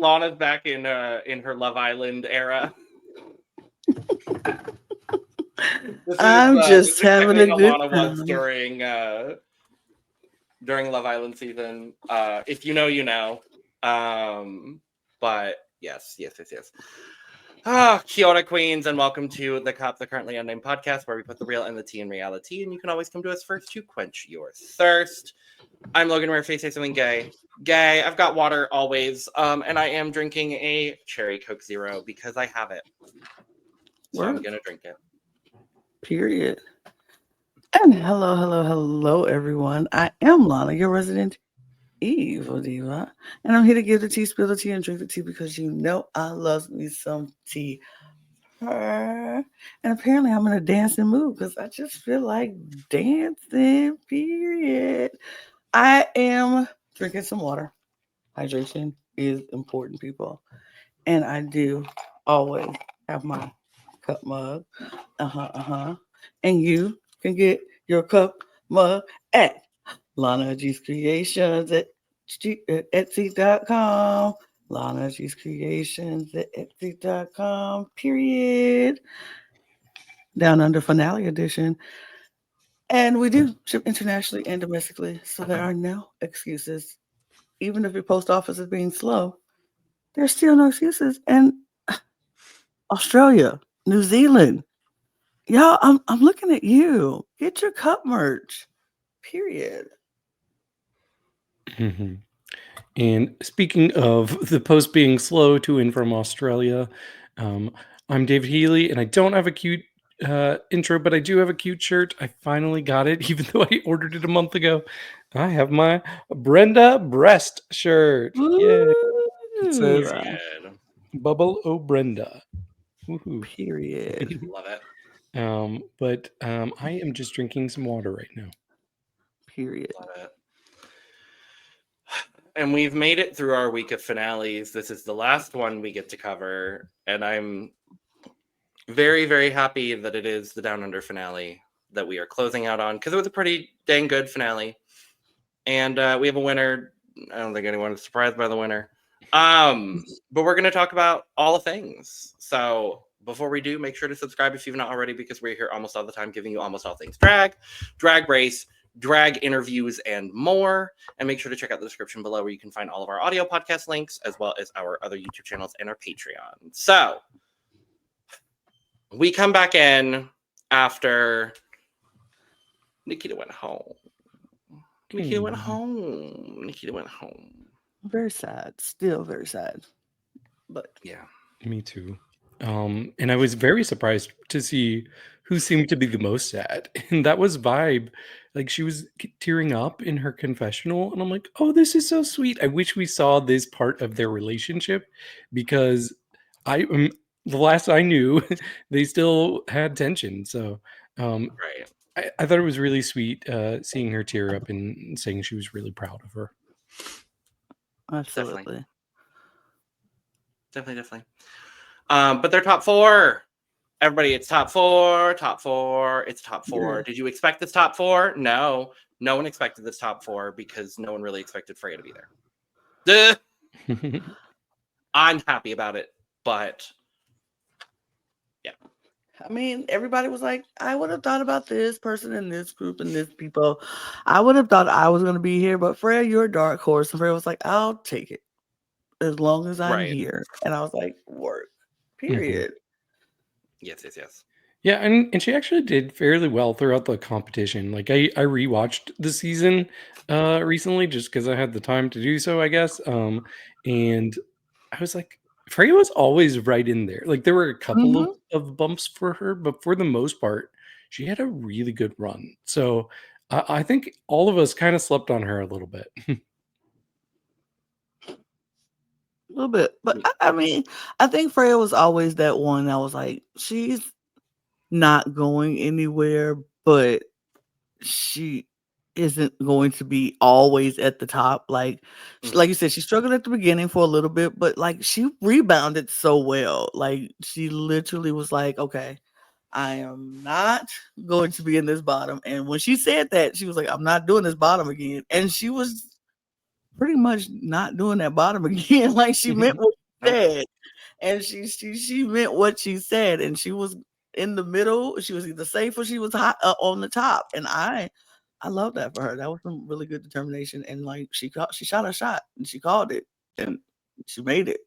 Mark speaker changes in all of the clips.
Speaker 1: Lana's back in her Love Island era.
Speaker 2: I'm just having a good
Speaker 1: Lana
Speaker 2: time.
Speaker 1: was during Love Island season. If you know, you know. But yes. Kia ora, queens, and welcome to the Currently Unnamed Podcast, where we put the real and the tea in reality, and you can always come to us first to quench your thirst. I'm Logan, where face say something gay. I've got water always, and I am drinking a cherry Coke Zero because I have it. So I'm gonna drink it.
Speaker 2: Period. And hello, everyone. I am Lana, your resident evil diva, and I'm here to give the tea, spill the tea, and drink the tea because you know I love me some tea. And apparently I'm in a dancing mood because I just feel like dancing, period. I am drinking some water. Hydration is important, people. And I do always have my cup mug. And you can get your cup mug at Lana G's Creations at Etsy.com. Lana G's Creations at Etsy.com. Period. Down Under Finale Edition. And we do ship internationally and domestically, so there are no excuses. Even if your post office is being slow, there's still no excuses. And Australia, New Zealand, y'all, I'm looking at you. Get your cup merch. Period.
Speaker 3: Mm-hmm. And speaking of the post being slow to and from Australia, I'm David Healy, and I don't have a cute intro, but I do have a cute shirt. I finally got it, even though I ordered it a month ago. I have my Brenda Breast shirt. Yeah, it says Bubble O Brenda. Woohoo.
Speaker 2: Period.
Speaker 1: Love it.
Speaker 3: But I am just drinking some water right now.
Speaker 2: Period.
Speaker 1: Love it. And we've made it through our week of finales. This is the last one we get to cover, and I'm very, very happy that it is the Down Under finale that we are closing out on, because it was a pretty dang good finale. And we have a winner. I don't think anyone is surprised by the winner. But we're going to talk about all the things. So before we do, make sure to subscribe if you've not already, because we're here almost all the time giving you almost all things DragRace, drag interviews, and more. And make sure to check out the description below, where you can find all of our audio podcast links, as well as our other YouTube channels and our Patreon. So we come back in after Nikita went home. Nikita went home.
Speaker 2: Very sad. Still very sad. But
Speaker 1: yeah,
Speaker 3: me too. And I was very surprised to see who seemed to be the most sad, and that was Vibe. Like, she was tearing up in her confessional, and I'm like, oh, this is so sweet. I wish we saw this part of their relationship, because the last I knew, they still had tension. So
Speaker 1: right.
Speaker 3: I thought it was really sweet seeing her tear up and saying she was really proud of her.
Speaker 2: Absolutely.
Speaker 1: Definitely. But they're top four. Everybody, it's top four. It's top four. Yeah. Did you expect this top four? No one expected this top four, because no one really expected Freya to be there. I'm happy about it, but yeah.
Speaker 2: I mean, everybody was like, I would have thought about this person in this group and this people. I would have thought I was going to be here, but Freya, you're a dark horse. And Freya was like, I'll take it as long as I'm here. And I was like, work. Period.
Speaker 1: Yes.
Speaker 3: Yeah, and she actually did fairly well throughout the competition. Like, I rewatched the season recently just because I had the time to do so, I guess. And I was like, Freya was always right in there. Like, there were a couple of bumps for her, but for the most part, she had a really good run. So I think all of us kind of slept on her a little bit.
Speaker 2: A little bit. But I mean, I think Freya was always that one that was like, she's not going anywhere, but she isn't going to be always at the top. Like you said, she struggled at the beginning for a little bit, but like, she rebounded so well. Like, she literally was like, okay, I am not going to be in this bottom. And when she said that, she was like, I'm not doing this bottom again. And she was pretty much not doing that bottom again. Like, she meant what said. And she meant what she said, and she was in the middle. She was either safe or she was hot on the top, and I love that for her. That was some really good determination, and like she shot her shot, and she called it, and she made it.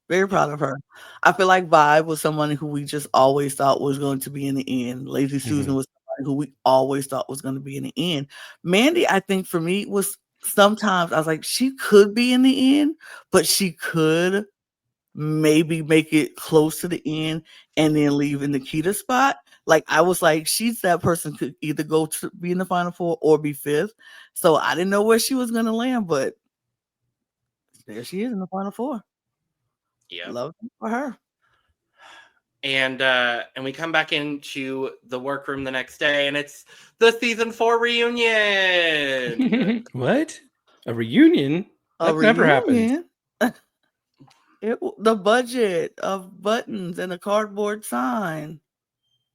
Speaker 2: Very proud of her. I feel like Vibe was someone who we just always thought was going to be in the end. Lazy Susan was somebody who we always thought was going to be in the end. Mandy, I think for me was sometimes I was like, she could be in the end, but she could maybe make it close to the end and then leave in the Nikita spot. Like I was like, she's that person could either go to be in the final four or be fifth. So I didn't know where she was going to land, but there she is in the final four.
Speaker 1: Yeah,
Speaker 2: love it for her.
Speaker 1: And we come back into the workroom the next day, and it's the season 4 reunion.
Speaker 3: What? A reunion? That never happened.
Speaker 2: The budget of buttons and a cardboard sign.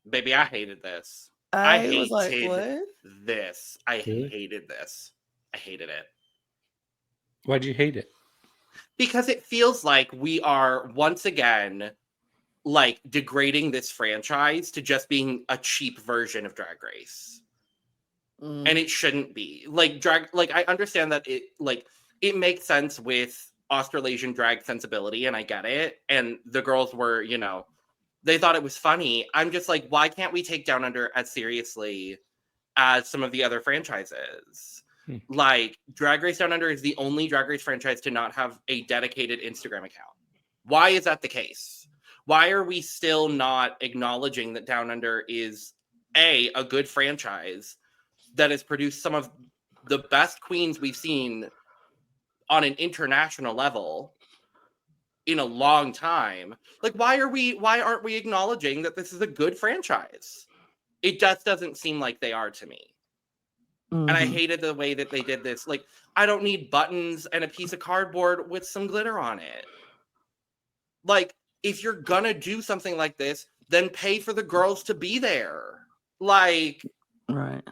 Speaker 1: Baby, I hated this.
Speaker 2: I was like, what?
Speaker 1: This. I hated this. I hated it.
Speaker 3: Why'd you hate it?
Speaker 1: Because it feels like we are once again like degrading this franchise to just being a cheap version of Drag Race. And it shouldn't be. Like I understand that it makes sense with Australasian drag sensibility, and I get it. And the girls were, they thought it was funny. I'm just like, why can't we take Down Under as seriously as some of the other franchises? Like, Drag Race Down Under is the only Drag Race franchise to not have a dedicated Instagram account. Why is that the case? Why are we still not acknowledging that Down Under is a good franchise that has produced some of the best queens we've seen on an international level in a long time? Like, why aren't we acknowledging that this is a good franchise? It just doesn't seem like they are to me. And I hated the way that they did this. Like, I don't need buttons and a piece of cardboard with some glitter on it. Like, if you're gonna do something like this, then pay for the girls to be there. Like,
Speaker 2: right.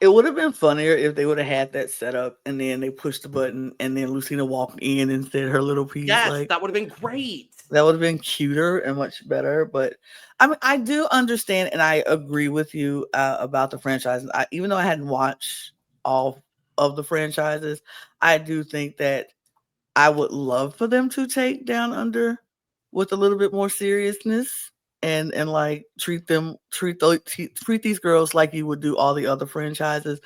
Speaker 2: It would have been funnier if they would have had that set up and then they pushed the button and then Lucina walked in and said her little piece.
Speaker 1: Yes, that would have been great.
Speaker 2: That would have been cuter and much better. But I mean, I do understand and I agree with you about the franchises. Even though I hadn't watched all of the franchises, I do think that I would love for them to take Down Under with a little bit more seriousness. And like treat these girls like you would do all the other franchises.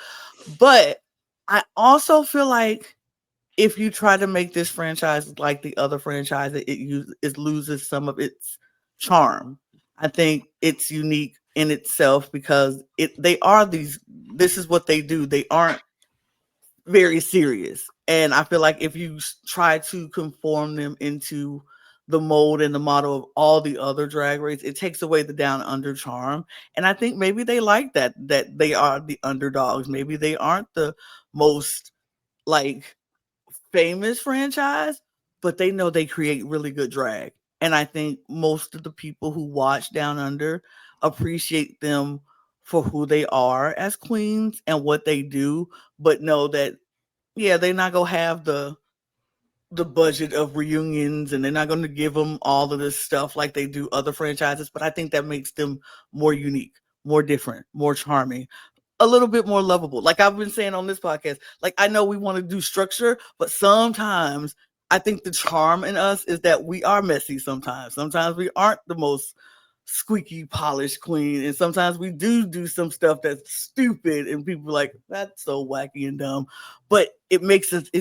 Speaker 2: But I also feel like if you try to make this franchise like the other franchises, it loses some of its charm. I think it's unique in itself because this is what they do. They aren't very serious. And I feel like if you try to conform them into the mold and the model of all the other Drag Race, it takes away the Down Under charm. And I think maybe they like that they are the underdogs. Maybe they aren't the most like famous franchise, but they know they create really good drag. And I think most of the people who watch Down Under appreciate them for who they are as queens and what they do, but know that, yeah, they're not going to have the budget of reunions and they're not going to give them all of this stuff like they do other franchises. But I think that makes them more unique, more different, more charming, a little bit more lovable. Like I've been saying on this podcast, like I know we want to do structure, but sometimes I think the charm in us is that we are messy sometimes. Sometimes we aren't the most squeaky polished queen, and sometimes we do some stuff that's stupid and people are like, that's so wacky and dumb, but it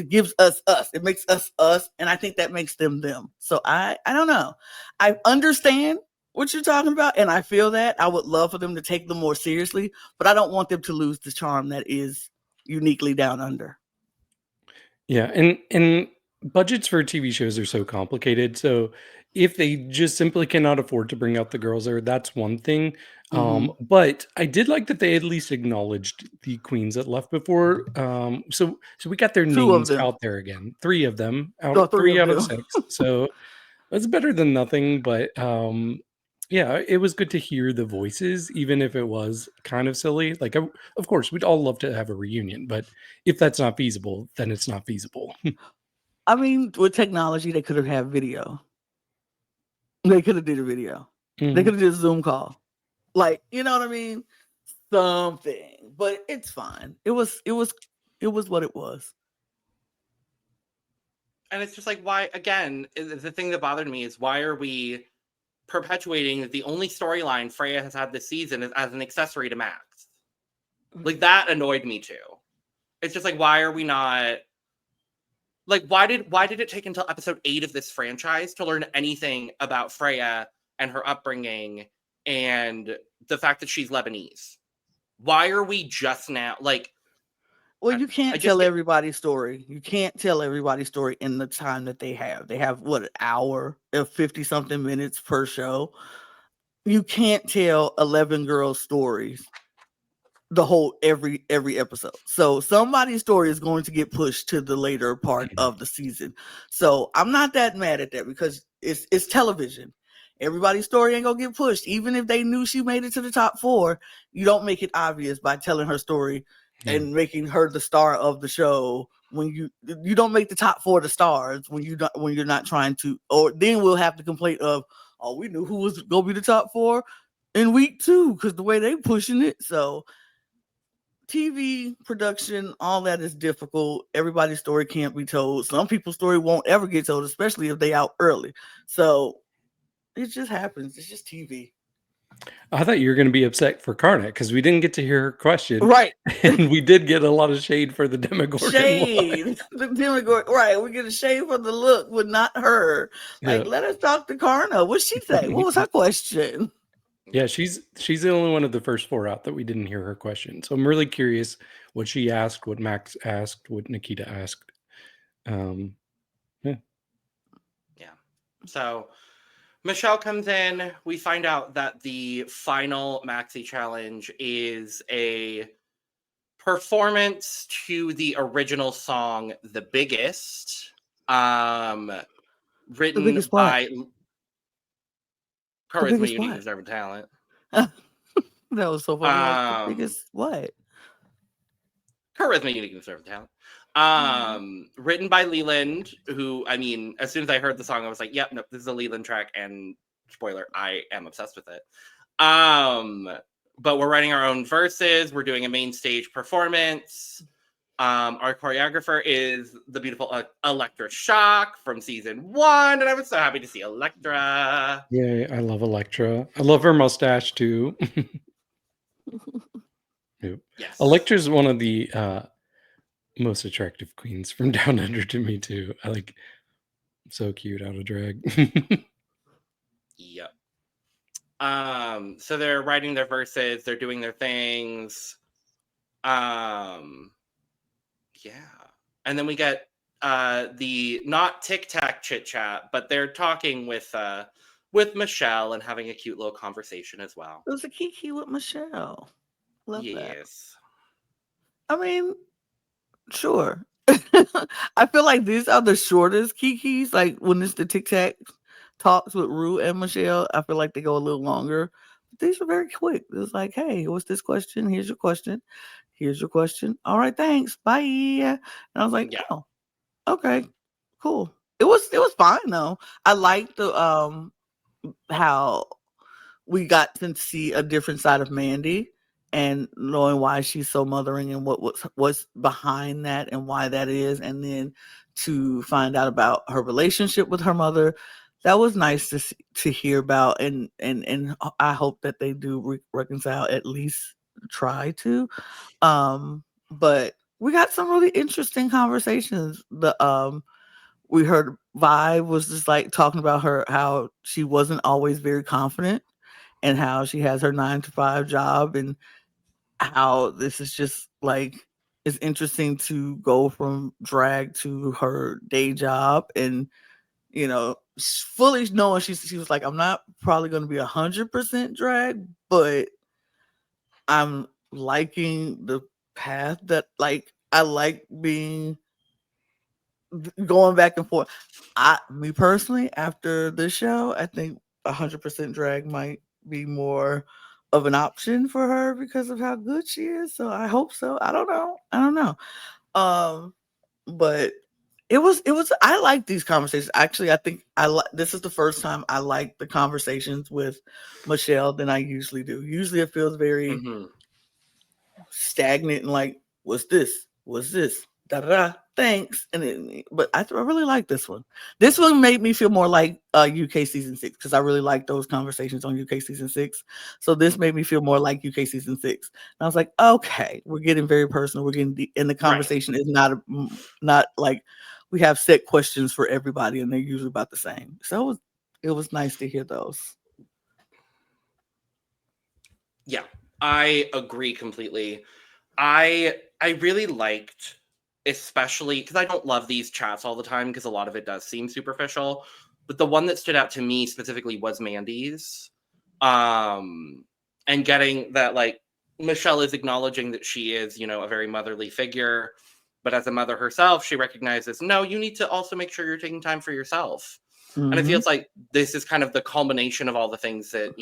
Speaker 2: gives us it makes us, and I think that makes them. So I don't know, I understand what you're talking about, and I feel that I would love for them to take them more seriously, but I don't want them to lose the charm that is uniquely Down Under.
Speaker 3: Yeah, and budgets for TV shows are so complicated. So if they just simply cannot afford to bring out the girls there, that's one thing. But I did like that they at least acknowledged the queens that left before. So we got their names out there again. 3 of them out, 3 out of 6. So that's better than nothing. But yeah, it was good to hear the voices, even if it was kind of silly. Like, of course, we'd all love to have a reunion, but if that's not feasible, then it's not feasible.
Speaker 2: I mean, with technology, they could have had video. They could have did a video. They could have did a Zoom call. Like, you know what I mean? Something. But it's fine. It was what it was.
Speaker 1: And it's just like, why, again, the thing that bothered me is why are we perpetuating that the only storyline Freya has had this season is as an accessory to Max? Like, that annoyed me too. It's just like, why are we not, like, why did it take until episode 8 of this franchise to learn anything about Freya and her upbringing and the fact that she's Lebanese? Why are we just now, like,
Speaker 2: well, you can't tell everybody's story. You can't tell everybody's story in the time that they have. They have what, an hour of 50 something minutes per show. You can't tell 11 girls' stories the whole every episode. So somebody's story is going to get pushed to the later part of the season. So I'm not that mad at that because it's television. Everybody's story ain't gonna get pushed. Even if they knew she made it to the top 4, you don't make it obvious by telling her story and making her the star of the show. When you don't make the top 4 the stars when you're not trying to, or then we'll have the complaint of, oh, we knew who was gonna be the top 4 in week 2 because the way they pushing it. So TV production, all that is difficult. Everybody's story can't be told. Some people's story won't ever get told, especially if they out early. So it just happens. It's just TV.
Speaker 3: I thought you were going to be upset for Karna because we didn't get to hear her question.
Speaker 2: Right.
Speaker 3: And we did get a lot of shade for the Demogorgon.
Speaker 2: Shade. The Demogorgon. Right. We get a shade for the look, but not her. Like, let us talk to Karna. What'd she say? What was her question?
Speaker 3: Yeah, she's the only one of the first 4 out that we didn't hear her question. So I'm really curious what she asked, what Max asked, what Nikita asked.
Speaker 1: Yeah. So Michelle comes in. We find out that the final Maxi challenge is a performance to the original song "The Biggest," written by Charisma Unique Deserving Talent.
Speaker 2: That was so funny. Like, the biggest what?
Speaker 1: Charisma Unique Deserving Talent. Written by Leland, who, I mean, as soon as I heard the song, I was like, yep, nope, this is a Leland track, and spoiler, I am obsessed with it. But we're writing our own verses. We're doing a main stage performance. Our choreographer is the beautiful Electra Shock from season 1, and I was so happy to see Electra.
Speaker 3: Yeah, I love Electra. I love her mustache too.
Speaker 1: Yes.
Speaker 3: Electra's one of the most attractive queens from Down Under to me too. I like, so cute out of drag.
Speaker 1: Yep. So they're writing their verses, they're doing their things. Yeah. And then we get the not Tic Tac chit chat, but they're talking with Michelle and having a cute little conversation as well.
Speaker 2: It was a kiki with Michelle. Love that.
Speaker 1: Yes.
Speaker 2: I mean, sure. I feel like these are the shortest kikis. Like when it's the Tic Tac talks with Rue and Michelle, I feel like they go a little longer. But these are very quick. It was like, hey, what's this question? Here's your question. Here's your question. All right, thanks. Bye. And I was like, oh, okay, cool. It was fine though. I liked the how we got to see a different side of Mandy and knowing why she's so mothering and what's behind that and why that is, and then to find out about her relationship with her mother. That was nice to hear about, and I hope that they do reconcile, at least try to. But we got some really interesting conversations. We heard Vi was just like talking about how she wasn't always very confident, and how she has her 9-to-5 job, and how this is just like, it's interesting to go from drag to her day job, and you know, fully knowing she was like, I'm not probably going to be 100% drag, but I'm liking the path that, like, I like going back and forth. Me personally, after this show, I think 100% drag might be more of an option for her because of how good she is. So I hope so. I don't know. But It was. I like these conversations. Actually, I think this is the first time I like the conversations with Michelle than I usually do. Usually, it feels very
Speaker 1: Mm-hmm.
Speaker 2: stagnant and like, what's this? What's this? Da da da. Thanks. But I really like this one. This one made me feel more like UK season 6 because I really like those conversations on UK season 6. So this made me feel more like UK season 6. And I was like, okay, we're getting very personal. We're getting deep, and the conversation is not like we have set questions for everybody, and they're usually about the same. So it was nice to hear those.
Speaker 1: Yeah, I agree completely. I really liked, especially because I don't love these chats all the time because a lot of it does seem superficial. But the one that stood out to me specifically was Mandy's. And getting that, like, Michelle is acknowledging that she is, a very motherly figure, but as a mother herself, she recognizes, no, you need to also make sure you're taking time for yourself. And it feels like this is kind of the culmination of all the things that,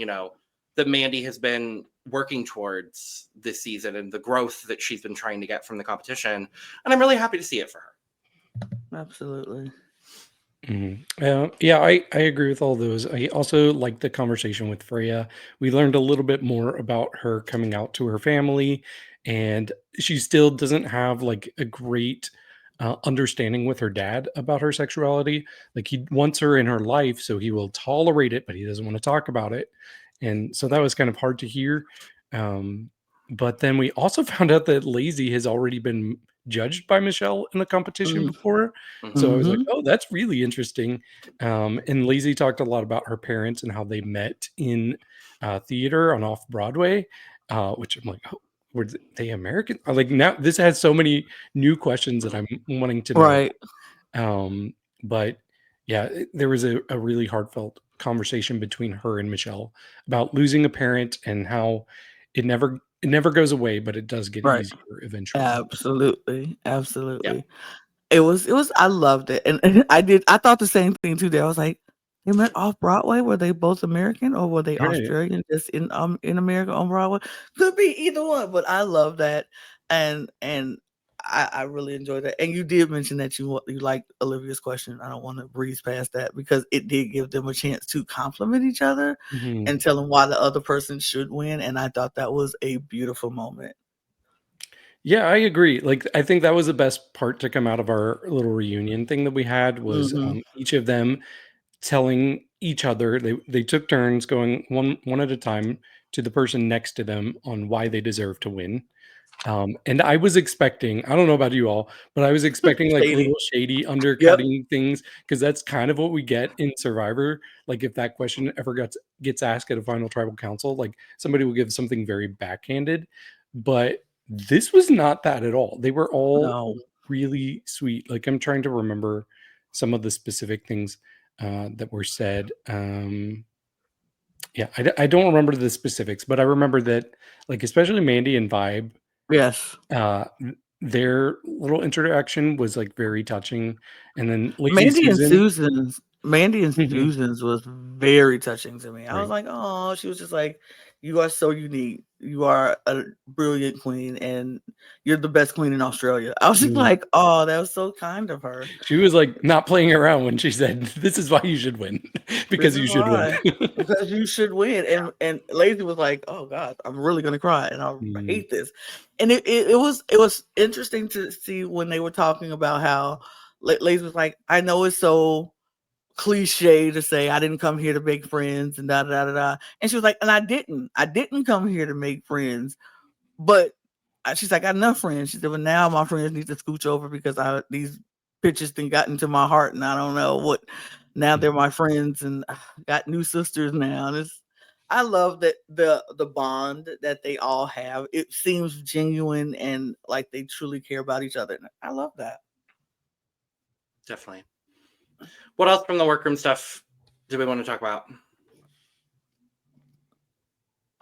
Speaker 1: that Mandy has been working towards this season and the growth that she's been trying to get from the competition. And I'm really happy to see it for her.
Speaker 2: Absolutely.
Speaker 3: Yeah, I agree with all those. I also like the conversation with Freya. We learned a little bit more about her coming out to her family, and she still doesn't have like a great understanding with her dad about her sexuality. Like, he wants her in her life, so he will tolerate it, but he doesn't want to talk about it. And so that was kind of hard to hear. But then we also found out that Lazy has already been judged by Michelle in the competition before. So I was like, oh, that's really interesting. And Lazy talked a lot about her parents and how they met in theater on Off Broadway, which I'm like, oh, were they American? Like, now this has so many new questions that I'm wanting to know.
Speaker 2: Right.
Speaker 3: But yeah, there was a really heartfelt conversation between her and Michelle about losing a parent and how it never goes away, but it does get easier eventually.
Speaker 2: Absolutely. Yeah. It was I loved it. And I thought the same thing too there. I was like, they met off Broadway? Were they both American or were they Australian just in America on Broadway? Could be either one, but I love that. And I really enjoyed that. And you did mention that you liked Olivia's question. I don't want to breeze past that because it did give them a chance to compliment each other and tell them why the other person should win. And I thought that was a beautiful moment.
Speaker 3: Yeah, I agree. Like, I think that was the best part to come out of our little reunion thing that we had was each of them telling each other, they took turns going one at a time to the person next to them on why they deserve to win. And I was expecting, I don't know about you all, but I was expecting like little shady undercutting things, because that's kind of what we get in Survivor. Like, if that question ever gets asked at a final tribal council, like somebody will give something very backhanded. But this was not that at all. They were all really sweet. Like, I'm trying to remember some of the specific things that were said. Yeah, I don't remember the specifics, but I remember that, like, especially Mandy and Vibe.
Speaker 2: Yes.
Speaker 3: Their little interaction was like very touching. And then
Speaker 2: Mandy and Susan's was very touching to me. I was like, oh, she was just like, you are so unique. You are a brilliant queen and you're the best queen in Australia. I was just like, oh, that was so kind of her.
Speaker 3: She was like not playing around when she said, this is why you should win. Because you should win.
Speaker 2: Because you should win. And Lazy was like, oh God, I'm really gonna cry and I hate this. And it was interesting to see when they were talking about how Lazy was like, I know it's so cliche to say I didn't come here to make friends and da da da da. And she was like, and I didn't come here to make friends, but she's like, I got enough friends. She said, but now my friends need to scooch over because these bitches then got into my heart and I don't know what. Now they're my friends and got new sisters now. And I love that the bond that they all have. It seems genuine and like they truly care about each other. I love that.
Speaker 1: Definitely. What else from the workroom stuff do we want to talk about?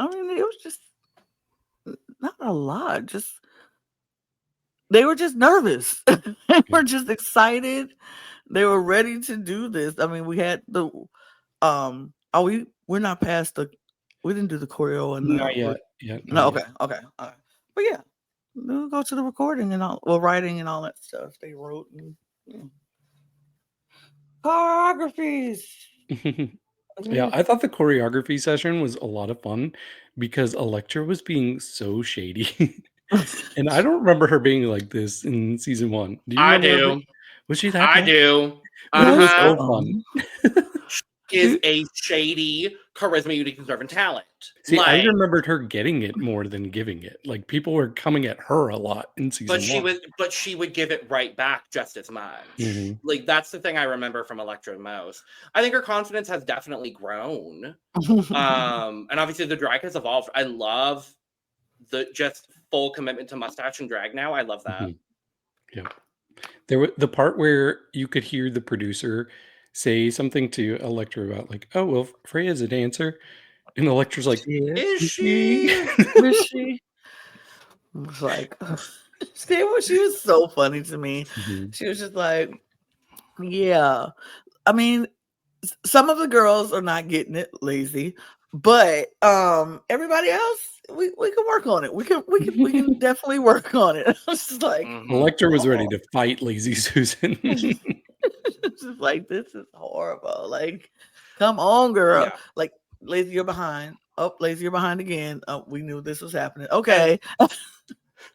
Speaker 2: I mean, it was just not a lot. Just they were just nervous. They were just excited. They were ready to do this. I mean, we had the we're not past the we didn't do the choreo and
Speaker 3: not yet.
Speaker 2: No, okay. All right. But yeah, we'll go to the recording and all writing and all that stuff they wrote and Choreographies.
Speaker 3: Yeah, I thought the choreography session was a lot of fun because Electra was being so shady. And I don't remember her being like this in season 1. Do you
Speaker 1: I
Speaker 3: remember her
Speaker 1: do.
Speaker 3: was she that
Speaker 1: I
Speaker 3: bad?
Speaker 1: do.
Speaker 3: It
Speaker 2: It
Speaker 3: was
Speaker 2: was
Speaker 1: Uh-huh.
Speaker 3: so fun.
Speaker 1: Is a shady charisma you deserve and talent.
Speaker 3: See, I
Speaker 1: Like,
Speaker 3: remembered her getting it more than giving it. Like people were coming at her a lot in season 1.
Speaker 1: but she would give it right back just as much.
Speaker 3: Mhm.
Speaker 1: Like, that's the thing I remember from Electra most. I think her confidence has definitely grown. And obviously the drag has evolved. I love the just full commitment to mustache and drag now. I love that.
Speaker 3: Yeah. There was the part where you could hear the producer say something to Electra about like, "Oh, well, Freya's a dancer." And Electra's like,
Speaker 2: Is
Speaker 1: Is
Speaker 2: she?
Speaker 1: she?
Speaker 2: Is she? I was like, she was so funny to me.
Speaker 3: Mhm.
Speaker 2: She was just like, yeah. I mean, some of the girls are not getting it, lazy, but everybody else, we can work on it. We can definitely work on it. I was just like,
Speaker 1: Mhm.
Speaker 3: Electra was ready
Speaker 2: oh.
Speaker 3: to fight Lazy Susan.
Speaker 2: It's just like, this is horrible. Like, come on, girl.
Speaker 1: Yeah.
Speaker 2: Like, lazy, you're behind. Oh, lazy, you're behind again. Oh, we knew this was happening. Okay.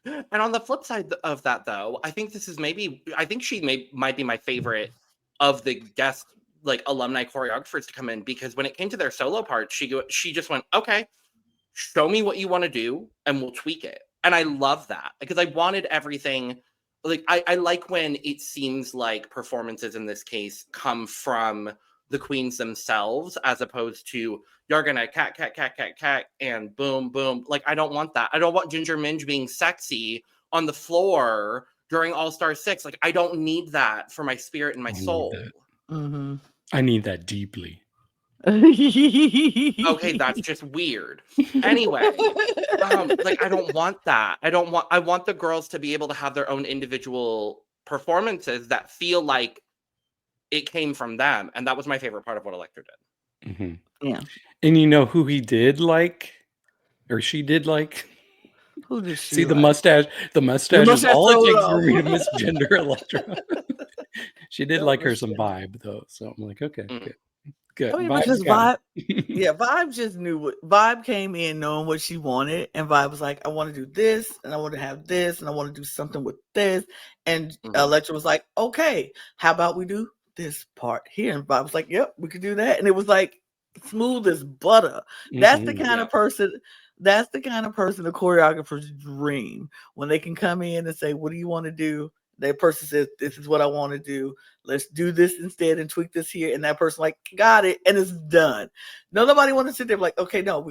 Speaker 1: And on the flip side of that, though, I think she might be my favorite of the guest like alumni choreographers to come in, because when it came to their solo part, she just went, okay, show me what you want to do and we'll tweak it. And I love that because I wanted everything. Like, I like when it seems like performances in this case come from the queens themselves, as opposed to you're gonna cat and boom boom. Like, I don't want that. I don't want Ginger Minge being sexy on the floor during All Star 6. Like, I don't need that for my spirit and my soul.
Speaker 2: Mm-hmm.
Speaker 3: I need that deeply.
Speaker 1: Okay, that's just weird. Anyway, like, I don't want that. I want the girls to be able to have their own individual performances that feel like it came from them. And that was my favorite part of what Electra did.
Speaker 3: Mhm.
Speaker 2: Yeah.
Speaker 3: And you know who he did like? Or she did like?
Speaker 2: Who did she
Speaker 3: See, the
Speaker 2: like?
Speaker 3: mustache is
Speaker 2: mustache
Speaker 3: all it takes
Speaker 2: solo.
Speaker 3: for me to misgender Electra. She did
Speaker 2: That
Speaker 3: like her
Speaker 2: was
Speaker 3: some
Speaker 2: funny.
Speaker 3: vibe though. So I'm like, okay,
Speaker 1: Mm.
Speaker 3: good.
Speaker 2: I mean,
Speaker 3: Vibe's
Speaker 2: because
Speaker 3: got
Speaker 2: Vibe just knew what Vibe came in knowing what she wanted, and Vibe was like, I want to do this, and I want to have this, and I want to do something with this. And Electra was like, okay, how about we do this part here? And Vibe was like, yep, we could do that. And it was like smooth as butter. That's the kind of person. That's the kind of person the choreographers dream, when they can come in and say, what do you want to do? That person says, this is what I want to do. Let's do this instead and tweak this here. And that person like, got it. And it's done. No, nobody wants to sit there like, okay, no,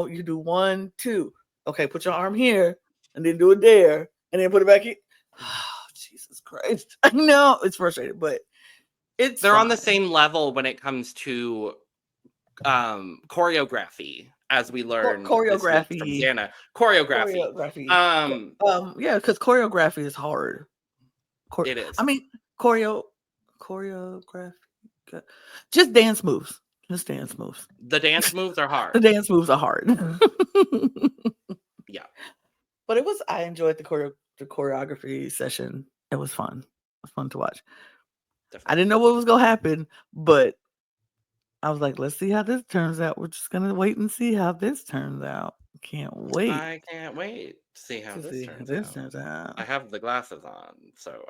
Speaker 2: you do 1, 2. Okay, put your arm here and then do it there and then put it back here. Oh, Jesus Christ. I know it's frustrating, but they're
Speaker 1: on the same level when it comes to choreography, as we learned
Speaker 2: choreography
Speaker 1: from Xana. Choreography.
Speaker 2: Yeah, because choreography is hard.
Speaker 1: It is.
Speaker 2: I mean, choreography. Just dance moves.
Speaker 1: The dance moves are hard.
Speaker 2: The dance moves are hard.
Speaker 1: Yeah.
Speaker 2: But I enjoyed the choreography session. It was fun. It was fun to watch. Definitely. I didn't know what was going to happen, but I was like, let's see how this turns out. We're just going to wait and see how this turns out. Can't wait.
Speaker 1: I can't wait to see how this turns out. I have the glasses on, so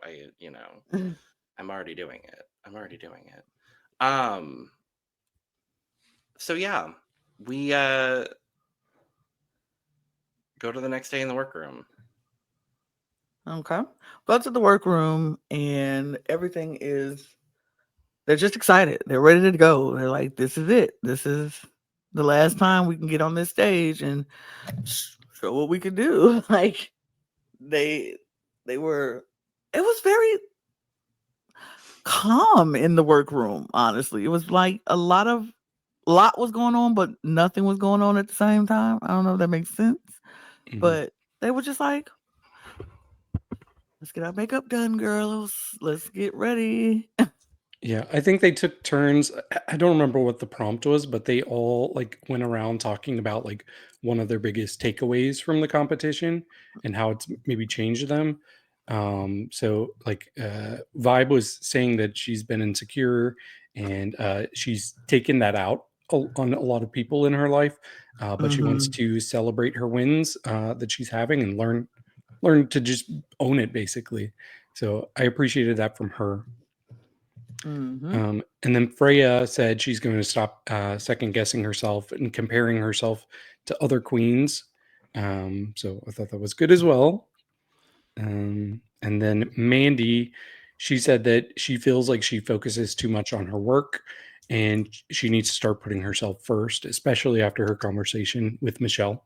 Speaker 1: I'm already doing it. So yeah, we go to the next day in the workroom.
Speaker 2: Okay. Go to the workroom and everything they're just excited. They're ready to go. They're like, this is it. This is the last time we can get on this stage and show what we can do. Like, it was very calm in the workroom, honestly. It was like a lot was going on, but nothing was going on at the same time. I don't know if that makes sense. But they were just like, let's get our makeup done, girls. Let's get ready.
Speaker 3: Yeah, I think they took turns. I don't remember what the prompt was, but they all like went around talking about like one of their biggest takeaways from the competition and how it's maybe changed them. So like Vibe was saying that she's been insecure and she's taken that out on a lot of people in her life, but she wants to celebrate her wins that she's having and learn to just own it basically. So I appreciated that from her. And then Freya said she's going to stop second guessing herself and comparing herself to other queens. So I thought that was good as well. And then Mandy, she said that she feels like she focuses too much on her work and she needs to start putting herself first, especially after her conversation with Michelle.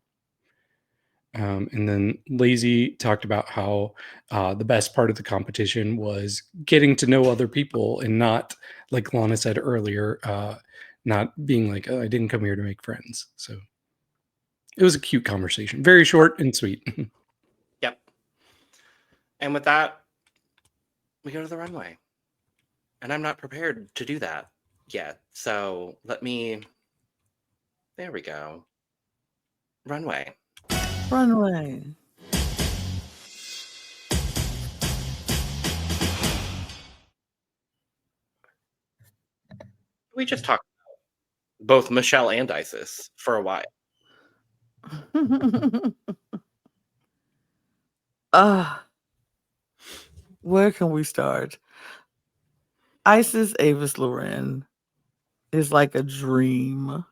Speaker 3: And then Lazy talked about how the best part of the competition was getting to know other people and not, like Lana said earlier, not being like, oh, I didn't come here to make friends. So it was a cute conversation. Very short and sweet.
Speaker 1: Yep. And with that, we go to the runway. And I'm not prepared to do that yet. So let me... There we go. Runway.
Speaker 2: Runway.
Speaker 1: We just talked about both Michelle and Isis for a while.
Speaker 2: Where can we start? Isis Avis Loren is like a dream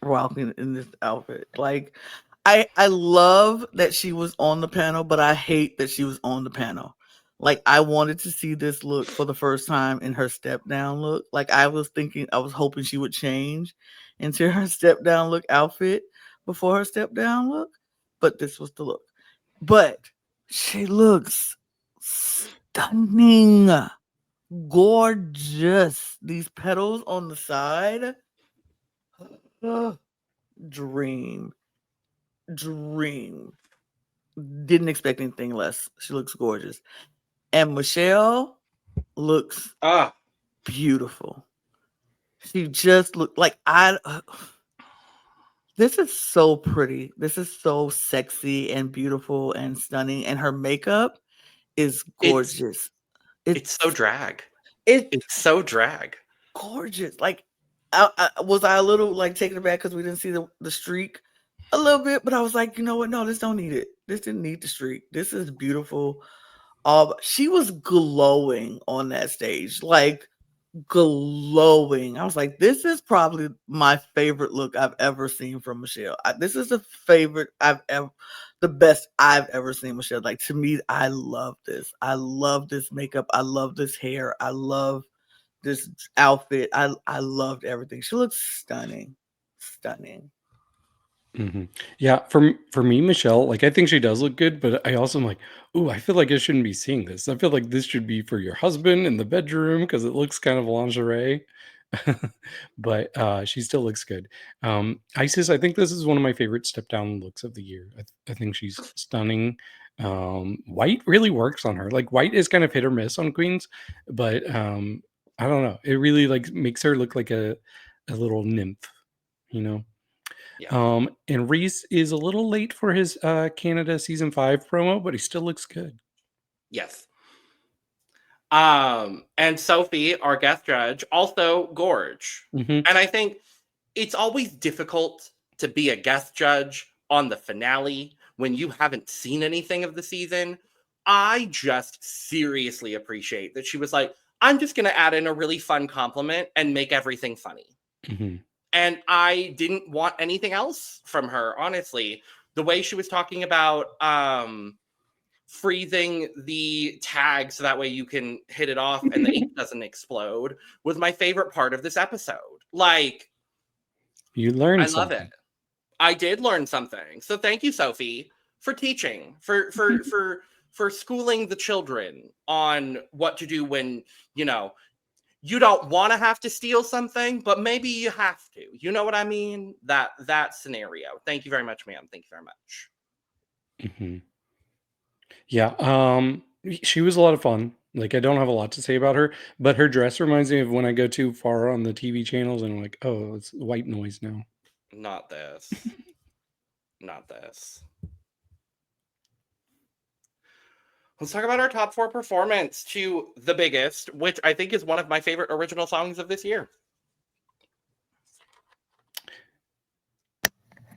Speaker 2: walking in this outfit. Like, I love that she was on the panel, but I hate that she was on the panel. Like, I wanted to see this look for the first time in her step down look. Like, I was hoping she would change into her step down look outfit before her step down look, but this was the look. But she looks stunning, gorgeous. These petals on the side, dream. Didn't expect anything less. She looks gorgeous. And Michelle looks beautiful. She just looked like this is so pretty. This is so sexy and beautiful and stunning. And her makeup is gorgeous.
Speaker 1: It's so drag.
Speaker 2: It's
Speaker 1: so drag.
Speaker 2: Gorgeous. Like, was I a little like taken aback because we didn't see the streak a little bit, but I was like, you know what? No, this don't need it. This didn't need the streak. This is beautiful. She was glowing on that stage, like glowing. I was like, this is probably my favorite look I've ever seen from Michelle. This is the best I've ever seen Michelle. Like, to me, I love this. I love this makeup. I love this hair. I love this outfit. I loved everything. She looks stunning.
Speaker 3: Mm-hmm. Yeah, for me, Michelle, like I think she does look good, but I also am like, oh, I feel like I shouldn't be seeing this. I feel like this should be for your husband in the bedroom because it looks kind of lingerie. But she still looks good. Isis, I think this is one of my favorite step down looks of the year. I think she's stunning. White really works on her. Like white is kind of hit or miss on queens, but I don't know. It really like makes her look like a little nymph, you know.
Speaker 1: Yeah.
Speaker 3: And Reese is a little late for his Canada season 5 promo, but he still looks good.
Speaker 1: Yes. And Sophie, our guest judge, also gorge.
Speaker 3: Mm-hmm.
Speaker 1: And I think it's always difficult to be a guest judge on the finale when you haven't seen anything of the season. I just seriously appreciate that she was like, I'm just going to add in a really fun compliment and make everything funny.
Speaker 3: Mm-hmm.
Speaker 1: And I didn't want anything else from her, honestly. The way she was talking about freezing the tag so that way you can hit it off and the ink doesn't explode was my favorite part of this episode. Like,
Speaker 3: you learned
Speaker 1: I
Speaker 3: something.
Speaker 1: love it. I did learn something. So thank you, Sophie, for teaching, for schooling the children on what to do when, you don't want to have to steal something, but maybe you have to. You know what I mean? That scenario. Thank you very much, ma'am. Thank you very much.
Speaker 3: Mm-hmm. Yeah. She was a lot of fun. Like, I don't have a lot to say about her, but her dress reminds me of when I go too far on the TV channels and I'm like, oh, it's white noise now.
Speaker 1: Not this. Not this. Let's talk about our top 4 performance to The Biggest, which I think is one of my favorite original songs of this year.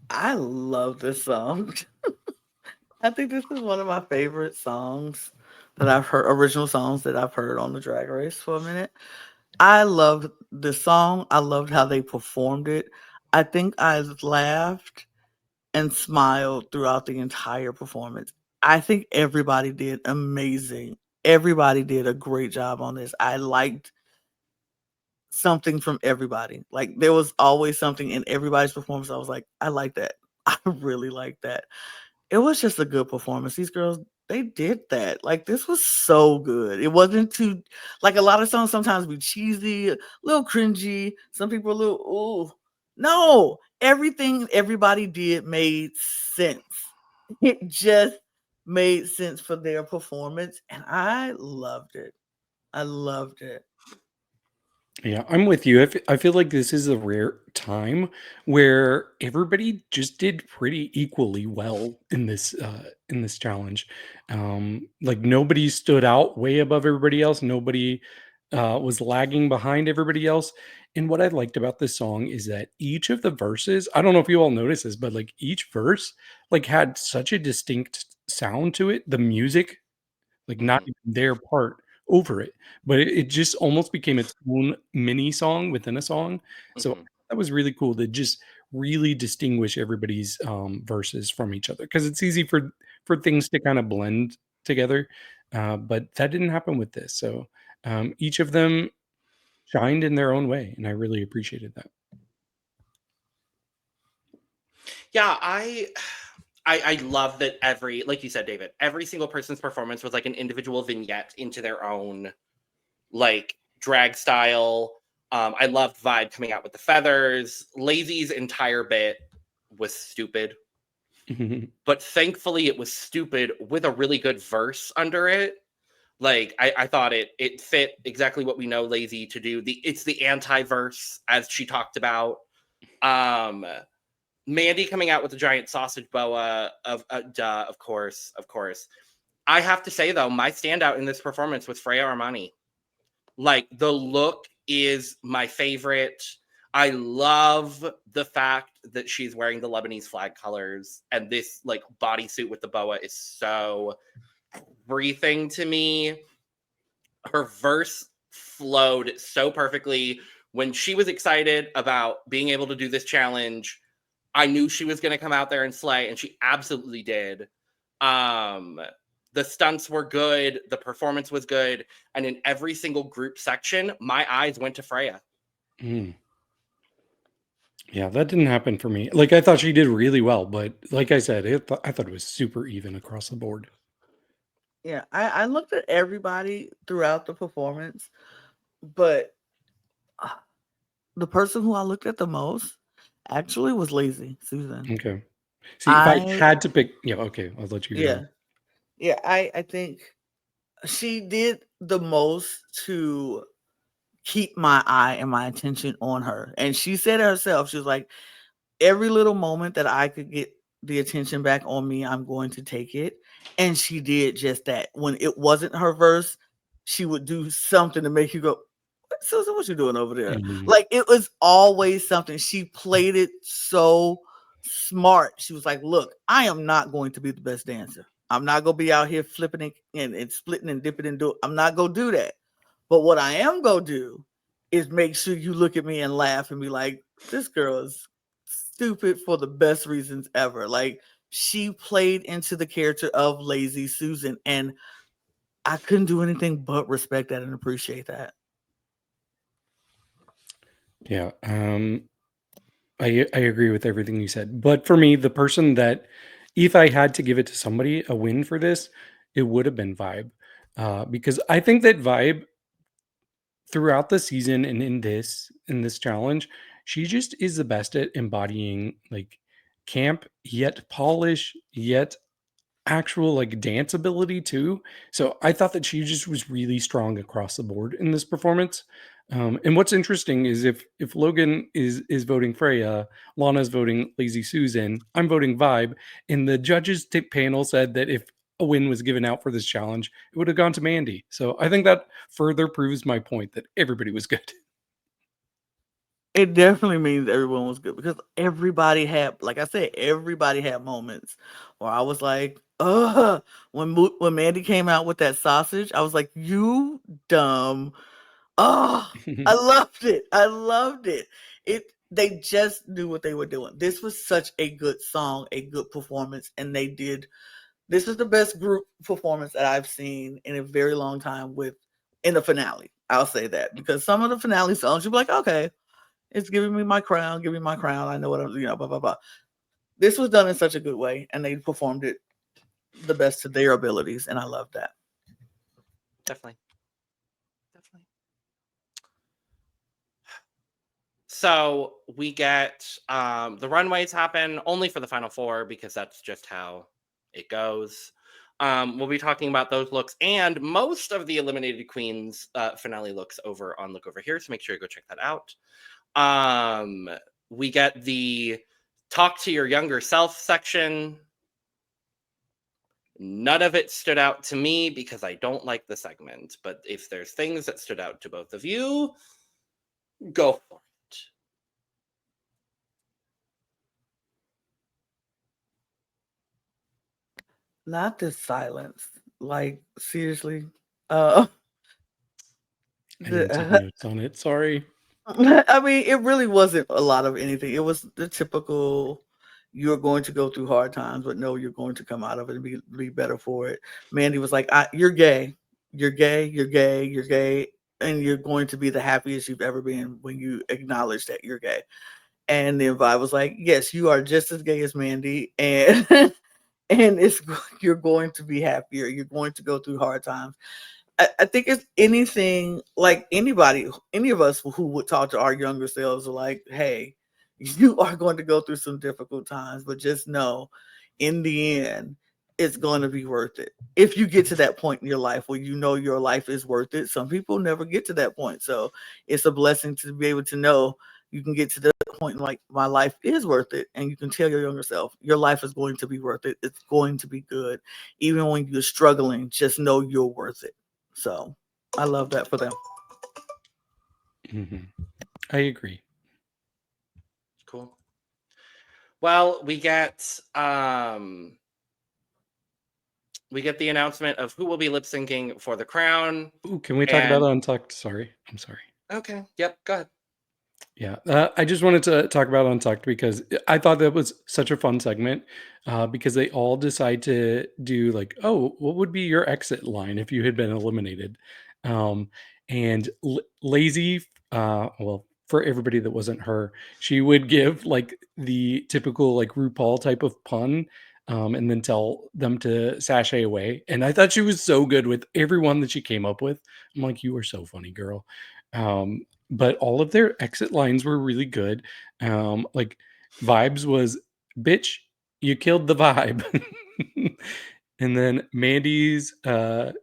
Speaker 2: I love this song. I think this is one of my favorite songs that I've heard, original songs that I've heard on the Drag Race for a minute. I loved the song. I loved how they performed it. I think I laughed and smiled throughout the entire performance. I think everybody did amazing. Everybody did a great job on this. I liked something from everybody. Like there was always something in everybody's performance. I was like, I like that. I really like that. It was just a good performance. These girls, they did that. Like this was so good. It wasn't too like a lot of songs sometimes be cheesy, a little cringy. Some people a little, ooh. No, everything everybody did made sense. It just made sense for their performance, and I loved it. I loved it.
Speaker 3: Yeah, I'm with you. I feel like this is a rare time where everybody just did pretty equally well in this challenge. Like nobody stood out way above everybody else. Nobody was lagging behind everybody else. And what I liked about this song is that each of the verses, I don't know if you all notice this, but like each verse like had such a distinct sound to it. The music like not
Speaker 1: Mhm.
Speaker 3: even their part over it, but it just almost became its own mini song within a song. So
Speaker 1: Mhm.
Speaker 3: that was really cool to just really distinguish everybody's verses from each other because it's easy for things to kind of blend together, but that didn't happen with this. So each of them shined in their own way, and I really appreciated that.
Speaker 1: Yeah, I love that every, like you said, David, every single person's performance was like an individual vignette into their own like drag style. I loved Vibe coming out with the feathers. Lazy's entire bit was stupid, but thankfully it was stupid with a really good verse under it. Like I thought it fit exactly what we know Lazy to do. It's the anti-verse as she talked about. Um Mandy coming out with the giant sausage boa of course, of course. I have to say though, my standout in this performance was Freya Armani. Like the look is my favorite. I love the fact that she's wearing the Lebanese flag colors, and this like bodysuit with the boa is so everything to me. Her verse flowed so perfectly. When she was excited about being able to do this challenge, I knew she was going to come out there and slay, and she absolutely did. Um, the stunts were good, the performance was good, and in every single group section, my eyes went to Freya.
Speaker 3: Mm. Yeah, that didn't happen for me. Like I thought she did really well, but like I said, I thought it was super even across the board.
Speaker 2: Yeah, I looked at everybody throughout the performance, but uh, the person who I looked at the most actually was Lazy Susan.
Speaker 3: Okay. See, if I
Speaker 2: I
Speaker 3: had to pick, yeah, okay, I'll let you
Speaker 2: yeah
Speaker 3: go.
Speaker 2: yeah I think she did the most to keep my eye and my attention on her, and she said it herself. She was like, every little moment that I could get the attention back on me, I'm going to take it. And she did just that. When it wasn't her verse, she would do something to make you go, Susan, what you doing over there?
Speaker 3: Mhm.
Speaker 2: Like it was always something. She played it so smart. She was like, look, I am not going to be the best dancer. I'm not going to be out here flipping and splitting and dipping and do. I'm not going to do that. But what I am going to do is make sure you look at me and laugh and be like, this girl is stupid for the best reasons ever. Like she played into the character of Lazy Susan, and I couldn't do anything but respect that and appreciate that.
Speaker 3: Yeah, I agree with everything you said. But for me, the person that, if I had to give it to somebody a win for this, it would have been Vibe, because I think that Vibe throughout the season and in this challenge, she just is the best at embodying like camp yet polish yet actual like dance ability too. So I thought that she just was really strong across the board in this performance. And what's interesting is if Logan is voting Freya, Lana's voting Lazy Susan, I'm voting Vibe, and the judges panel said that if a win was given out for this challenge, it would have gone to Mandy. So I think that further proves my point that everybody was good.
Speaker 2: It definitely means everyone was good because everybody had, like I said, everybody had moments where I was like, ugh. When Mandy came out with that sausage, I was like, you dumb. Oh, I loved it. I loved it. They just knew what they were doing. This was such a good song, a good performance, and this is the best group performance that I've seen in a very long time in the finale. I'll say that because some of the finale songs you'll be like, okay, it's giving me my crown, give me my crown. I know what I'm, blah, blah, blah. This was done in such a good way, and they performed it the best to their abilities, and I love that.
Speaker 1: Definitely. So we get the runways happen only for the final four because that's just how it goes. We'll be talking about those looks and most of the eliminated queens finale looks over on Look Over Here, so make sure you go check that out. We get the talk to your younger self section. None of it stood out to me because I don't like the segment, but if there's things that stood out to both of you, go for it.
Speaker 2: Not this silence. Like, seriously.
Speaker 3: I didn't take notes on it. Sorry.
Speaker 2: I mean, it really wasn't a lot of anything. It was the typical, you're going to go through hard times, but no, you're going to come out of it and be better for it. Mandy was like, you're gay. You're gay. You're gay. You're gay. And you're going to be the happiest you've ever been when you acknowledge that you're gay. And then Vi was like, yes, you are just as gay as Mandy. And you're going to be happier. You're going to go through hard times. I think it's anything, like any of us who would talk to our younger selves are like, hey, you are going to go through some difficult times, but just know in the end, it's going to be worth it. If you get to that point in your life where you know your life is worth it, some people never get to that point. So it's a blessing to be able to know you can get to the point like my life is worth it. And you can tell your younger self, your life is going to be worth it. It's going to be good. Even when you're struggling, just know you're worth it. So I love that for them.
Speaker 3: Mm-hmm. I agree.
Speaker 1: Cool. Well, we get the announcement of who will be lip syncing for the crown.
Speaker 3: Ooh, can we talk about Untucked? Sorry. I'm sorry.
Speaker 1: Okay. Yep. Go ahead.
Speaker 3: Yeah, I just wanted to talk about Untucked because I thought that was such a fun segment because they all decide to do like, oh, what would be your exit line if you had been eliminated? And Lazy, well, for everybody that wasn't her, she would give like the typical like RuPaul type of pun and then tell them to sashay away. And I thought she was so good with everyone that she came up with. I'm like, you are so funny, girl. But all of their exit lines were really good. Like Vibes was, bitch, you killed the vibe. And then Mandy's, well,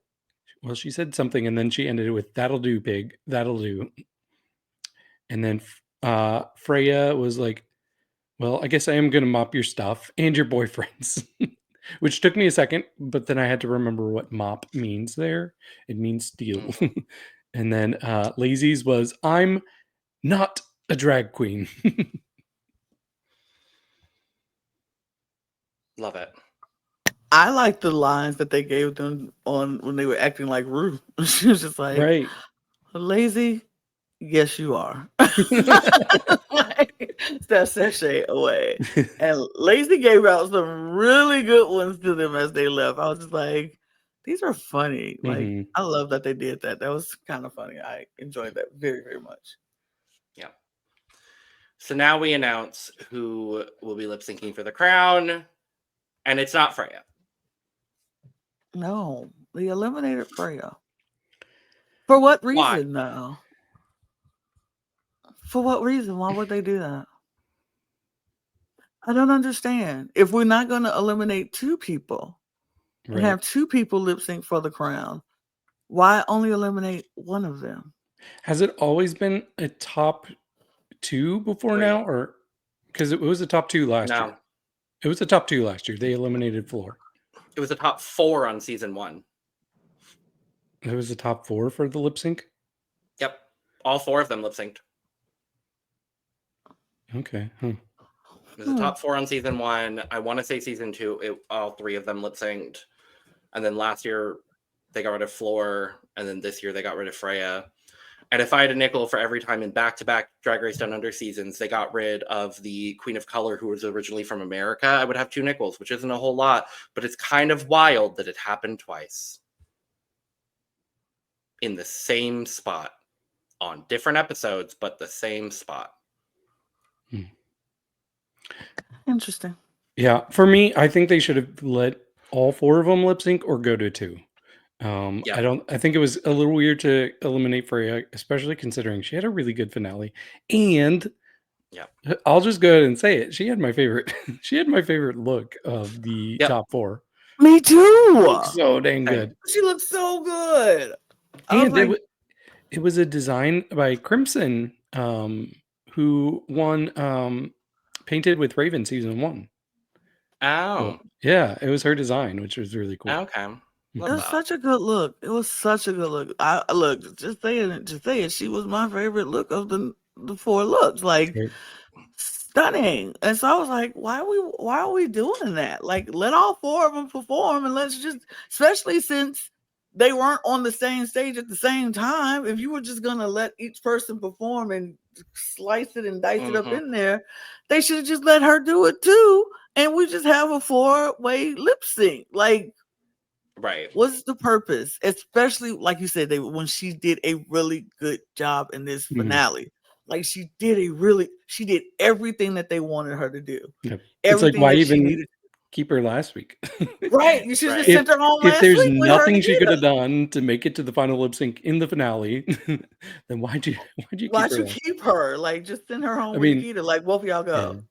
Speaker 3: she said something and then she ended it with, that'll do, pig, that'll do. And then Freya was like, well, I guess I am going to mop your stuff and your boyfriend's. Which took me a second, but then I had to remember what mop means there. It means steal. And then Lazy's was, I'm not a drag queen.
Speaker 1: Love it.
Speaker 2: I like the lines that they gave them on when they were acting like Rue. She was just like,
Speaker 3: Right.
Speaker 2: Lazy, yes, you are. That sashay away. And Lazy gave out some really good ones to them as they left. I was just like, these are funny. Like, I love that they did that. That was kind of funny. I enjoyed that very, very much.
Speaker 1: Yeah. So now we announce who will be lip syncing for the crown, and it's not Freya.
Speaker 2: No, they eliminated Freya. For what reason, though? For what reason? Why would they do that? I don't understand. If we're not going to eliminate two people and have two people lip sync for the crown, why only eliminate one of them?
Speaker 3: Has it always been a top two before now? Or because it was a top two last year? It was a top two last year. They eliminated Floor.
Speaker 1: It was the top 4 on season 1.
Speaker 3: It was the top 4 for the lip sync.
Speaker 1: Yep, all 4 of them lip synced.
Speaker 3: Okay.
Speaker 1: It was the top 4 on season 1. I want to say season 2, all 3 of them lip synced. And then last year they got rid of Floor, and then this year they got rid of Freya. And if I had a nickel for every time in back-to-back Drag Race Down Under seasons they got rid of the Queen of Color who was originally from America, I would have 2 nickels, which isn't a whole lot, but it's kind of wild that it happened twice. In the same spot. On different episodes, but the same spot.
Speaker 2: Interesting.
Speaker 3: Yeah, for me, I think they should have let all 4 of them lip sync or go to 2. I think it was a little weird to eliminate Freya, especially considering she had a really good finale. And I'll just go ahead and say it. She had my favorite. She had my favorite look of the top 4.
Speaker 2: Me too.
Speaker 3: So dang good.
Speaker 2: She looked so good.
Speaker 3: And it was a design by Crimson, who won Painted with Raven season 1.
Speaker 2: Oh.
Speaker 3: So, yeah, it was her design, which was really cool.
Speaker 1: Okay.
Speaker 2: It was such a good look. It was such a good look. I look, just saying it, she was my favorite look of the 4 looks. Like stunning. And so I was like, why are we doing that? Like, let all 4 of them perform, and let's just, especially since they weren't on the same stage at the same time. If you were just gonna let each person perform and slice it and dice it up in there, they should have just let her do it too, and we just have a 4-way lip sync. Like,
Speaker 1: right?
Speaker 2: What's the purpose? Especially like you said, when she did a really good job in this finale. Like she did everything that they wanted her to do.
Speaker 3: Yep. It's like, why even keep her last week?
Speaker 2: Right. You should just sent her home last
Speaker 3: week. If there's
Speaker 2: week
Speaker 3: nothing she could have done to make it to the final lip sync in the finale, then why'd you
Speaker 2: keep her? Like, just send her home with Nikita. Like, both of y'all go.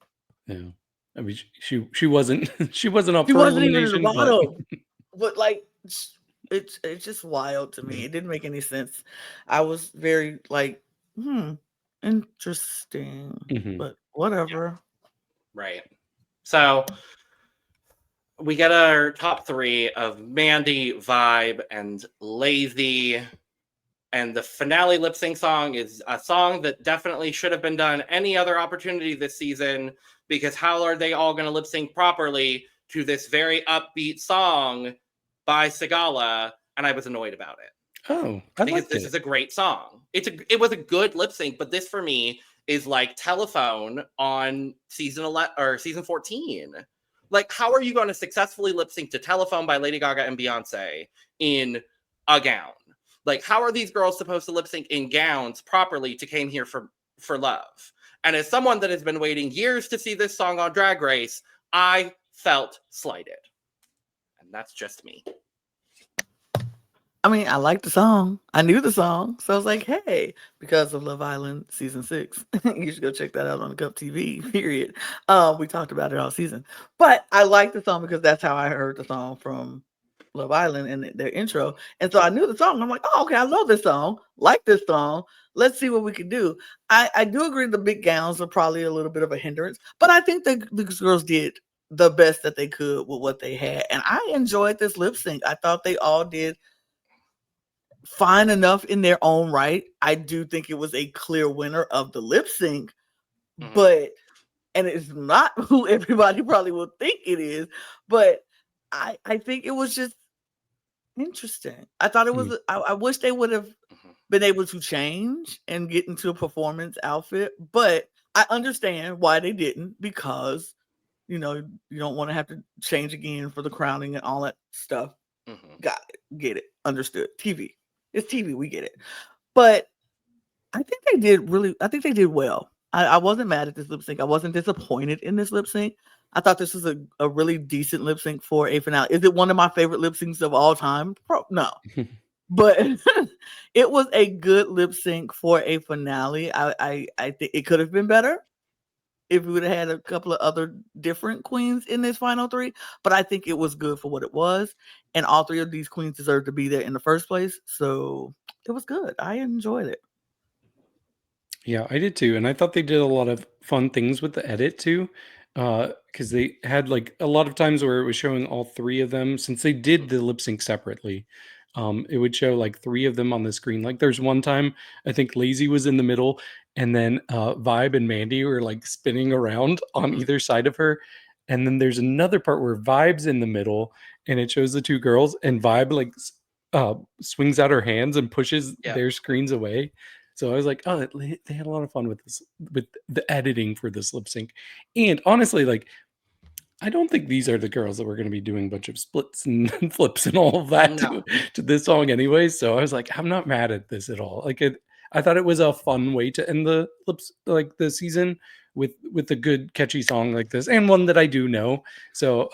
Speaker 3: Yeah. I mean, she wasn't up
Speaker 2: she
Speaker 3: for
Speaker 2: wasn't
Speaker 3: elimination.
Speaker 2: Even in the bottom. But like, it's just wild to me. It didn't make any sense. I was very like, interesting, but whatever.
Speaker 1: Right. So we get our top 3 of Mandy, Vibe, and Lazy. And the finale lip sync song is a song that definitely should have been done any other opportunity this season, because how are they all going to lip sync properly to this very upbeat song by Sigala? And I was annoyed about it.
Speaker 3: Oh,
Speaker 1: because this is a great song. It was a good lip sync, but this for me is like Telephone on season 11 or season 14. Like, how are you going to successfully lip sync to Telephone by Lady Gaga and Beyonce in a gown? Like, how are these girls supposed to lip sync in gowns properly to Came Here for Love? And as someone that has been waiting years to see this song on Drag Race, I felt slighted. And that's just me.
Speaker 2: I mean, I liked the song. I knew the song. So I was like, hey, because of Love Island season 6, you should go check that out on the Cup TV, period. We talked about it all season. But I liked the song because that's how I heard the song from Love Island and their intro. And so I knew the song. I'm like, oh, okay, I love this song. Like this song. Let's see what we can do. I do agree the big gowns are probably a little bit of a hindrance, but I think the girls did the best that they could with what they had. And I enjoyed this lip sync. I thought they all did fine enough in their own right. I do think it was a clear winner of the lip sync, but and it's not who everybody probably will think it is, but I think it was just interesting. I thought it was I wish they would have been able to change and get into a performance outfit, but I understand why they didn't, because you don't want to have to change again for the crowning and all that stuff. Got it, get it, understood. TV. It's TV, we get it. But I think they did well. I wasn't mad at this lip sync. I wasn't disappointed in this lip sync. I thought this was a really decent lip sync for a finale. Is it one of my favorite lip syncs of all time? No. But it was a good lip sync for a finale. I think it could have been better if we would have had a couple of other different queens in this final 3, but I think it was good for what it was, and all 3 of these queens deserved to be there in the first place, so it was good. I enjoyed it.
Speaker 3: Yeah, I did too, and I thought they did a lot of fun things with the edit too. because they had like a lot of times where it was showing all three of them since they did the lip sync separately. It would show like three of them on the screen. Like there's one time I think Lazy was in the middle, and then Vibe and Mandy were like spinning around on either side of her. And then there's another part where Vibe's in the middle, and it shows the two girls, and Vibe like swings out her hands and pushes
Speaker 1: Yeah.
Speaker 3: their screens away. So I was like, oh, they had a lot of fun with this, with the editing for this lip sync. And honestly, like, I don't think these are the girls that were going to be doing a bunch of splits and flips and all of that
Speaker 1: No.
Speaker 3: to this song anyway. So I was like, I'm not mad at this at all. Like I thought it was a fun way to end the lips, like the season with a good catchy song like this, and one that I do know. So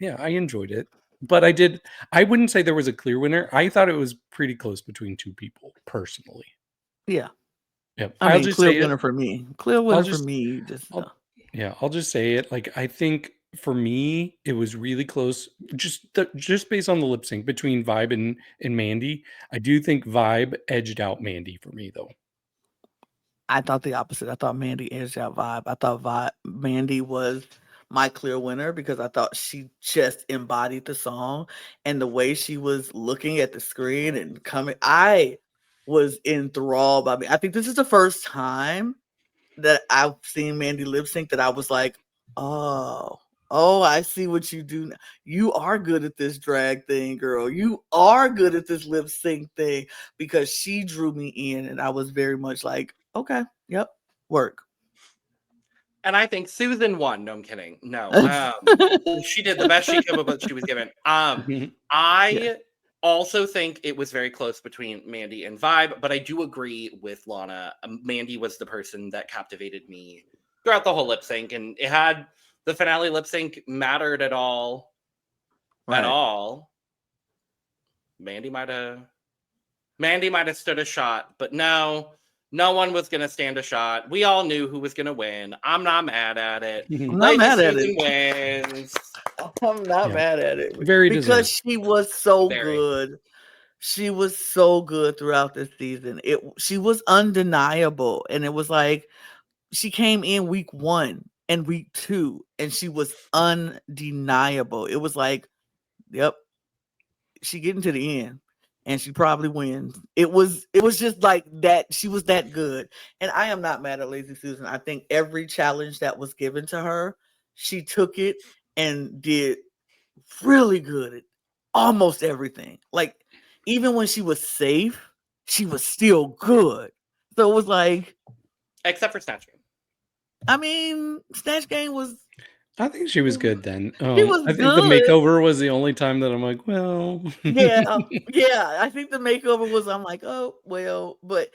Speaker 3: yeah, I enjoyed it. But I wouldn't say there was a clear winner. I thought it was pretty close between two people personally.
Speaker 2: Yeah.
Speaker 3: Yep.
Speaker 2: I
Speaker 3: I'll
Speaker 2: mean,
Speaker 3: just
Speaker 2: clear
Speaker 3: say
Speaker 2: winner
Speaker 3: it.
Speaker 2: for me. Clear
Speaker 3: I'll
Speaker 2: winner for
Speaker 3: just
Speaker 2: me. Just
Speaker 3: I'll, yeah, I'll just say it. Like I think for me, it was really close. Just based on the lip sync between Vibe and Mandy, I do think Vibe edged out Mandy for me though.
Speaker 2: I thought the opposite. I thought Mandy edged out Vibe. I thought Mandy was my clear winner because I thought she just embodied the song and the way she was looking at the screen and coming. I was enthralled by me. I think this is the first time that I've seen Mandy lip sync that I was like, oh, I see what you do now. You are good at this drag thing, girl. You are good at this lip sync thing, because she drew me in and I was very much like, okay, yep, work.
Speaker 1: And I think Susan won. No, I'm kidding. No, she did the best she could with what she was given. I also think it was very close between Mandy and Vibe, but I do agree with Lana. Mandy was the person that captivated me throughout the whole lip sync, and it had the finale lip sync mattered at all.
Speaker 2: Right.
Speaker 1: At all. Mandy might have stood a shot, but no one was gonna stand a shot. We all knew who was gonna win. I'm not mad at it.
Speaker 2: I'm not mad at
Speaker 1: Susan
Speaker 2: it.
Speaker 1: wins.
Speaker 2: I'm not mad at it.
Speaker 3: Very
Speaker 2: because
Speaker 3: deserved.
Speaker 2: she was so
Speaker 1: Very.
Speaker 2: good. She was so good throughout this season. She was undeniable. And it was like she came in week 1 and week 2 and she was undeniable. It was like, yep, she getting to the end and she probably wins. It was just like that. She was that good. And I am not mad at Lazy Susan. I think every challenge that was given to her, she took it and did really good at almost everything. Like, even when she was safe, she was still good. So it was like,
Speaker 1: Except for Snatch Game.
Speaker 2: I mean, Snatch Game was.
Speaker 3: I think she was good then.
Speaker 2: She was
Speaker 3: I think the
Speaker 2: good.
Speaker 3: makeover was the only time that I'm like, well,
Speaker 2: Yeah. I think the makeover was. I'm like, oh well, but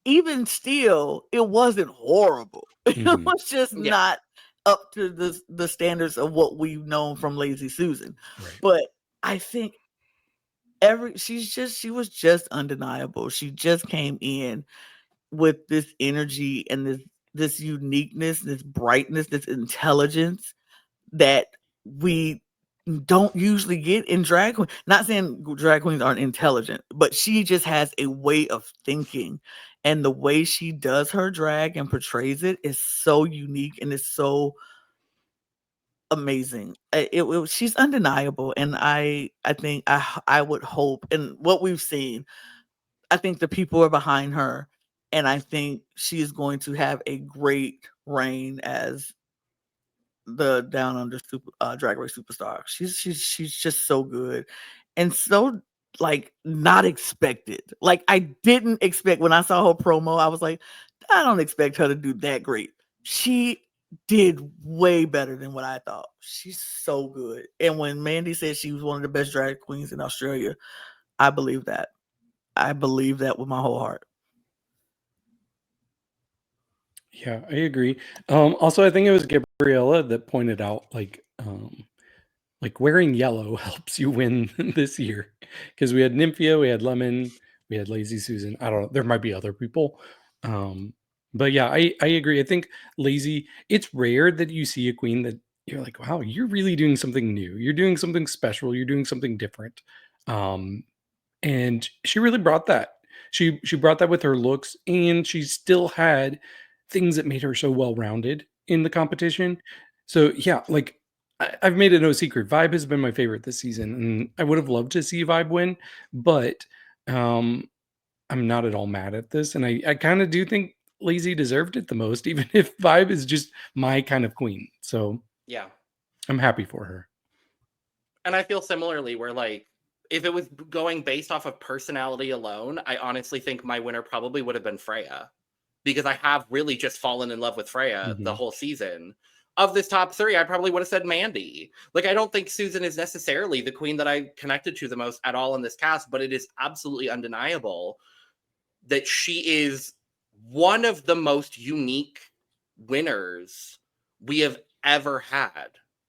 Speaker 2: even still, it wasn't horrible. It was just not up to the standards of what we've known from Lazy Susan.
Speaker 3: Right.
Speaker 2: But I think she was just undeniable. She just came in with this energy and this uniqueness, this brightness, this intelligence that we don't usually get in drag queen. Not saying drag queens aren't intelligent, but she just has a way of thinking, and the way she does her drag and portrays it is so unique and is so amazing. She's undeniable, and I think I would hope, and what we've seen, I think the people are behind her, and I think she is going to have a great reign as the Down Under Drag Race superstar. She's just so good and so like not expected. Like, I didn't expect, when I saw her promo, I was like, I don't expect her to do that great. She did way better than what I thought. She's so good. And when Mandy said she was one of the best drag queens in Australia, I believe that. I believe that with my whole heart.
Speaker 3: Yeah, I agree. Also, I think it was Gabriella that pointed out like wearing yellow helps you win this year, because we had Nymphia, we had Lemon, we had Lazy Susan. I don't know. There might be other people. But yeah, I agree. I think Lazy, it's rare that you see a queen that you're like, wow, you're really doing something new. You're doing something special. You're doing something different. And she really brought that. She brought that with her looks, and she still had things that made her so well-rounded in the competition. So yeah, like I've made it no secret. Vibe has been my favorite this season, and I would have loved to see Vibe win, but I'm not at all mad at this, and I kind of do think Lazy deserved it the most, even if Vibe is just my kind of queen. So
Speaker 1: Yeah.
Speaker 3: I'm happy for her.
Speaker 1: And I feel similarly where, like, if it was going based off of personality alone, I honestly think my winner probably would have been Freya. Because I have really just fallen in love with Freya the whole season. Of this top 3, I probably would have said Mandy. Like, I don't think Susan is necessarily the queen that I connected to the most at all in this cast, but it is absolutely undeniable that she is one of the most unique winners we have ever had